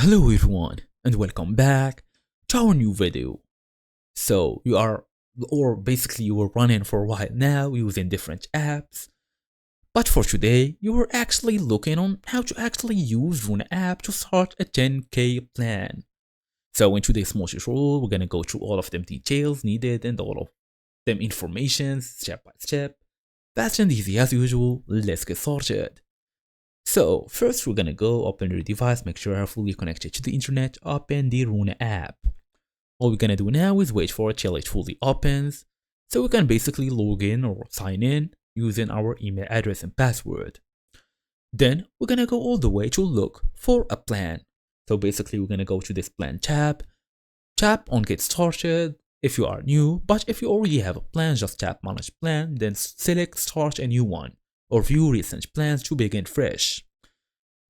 Hello everyone and welcome back to our new video. So you were running for a while now using different apps. But for today, you were actually looking on how to actually use Runna app to start a 10k plan. So in today's small tutorial, we're gonna go through all of them details needed and all of them information step by step. Fast and easy as usual, let's get started. So first we're gonna go open your device, make sure you're fully connected to the internet, open the Runna app. All we're gonna do now is wait for it till it fully opens. So we can basically log in or sign in using our email address and password. Then we're gonna go all the way to look for a plan. So basically we're gonna go to this plan tab, tap on get started if you are new, but if you already have a plan, just tap manage plan, then select start a new one or view recent plans to begin fresh.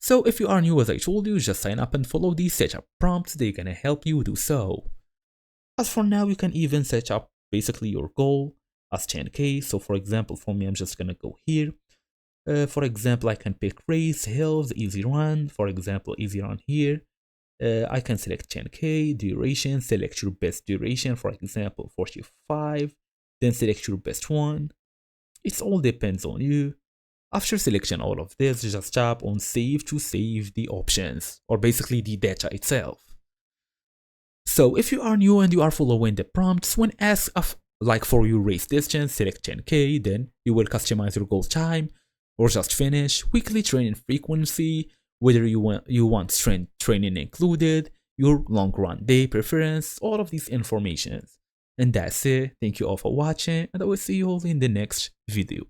So if you are new, as I told you, just sign up and follow these setup prompts, they're gonna help you do so. As for now, you can even set up basically your goal as 10k. So for example, for me, I'm just gonna go here. For example, I can pick race, hills, easy run. For example, easy run here. I can select 10k, duration, select your best duration, for example, 45, then select your best one. It all depends on you. After selection all of this, just tap on save to save the options, or basically the data itself. So if you are new and you are following the prompts, when asked like for your race distance, select 10k, then you will customize your goal time, or just finish, weekly training frequency, whether you want strength training included, your long run day preference, all of these informations. And that's it. Thank you all for watching, and I will see you all in the next video.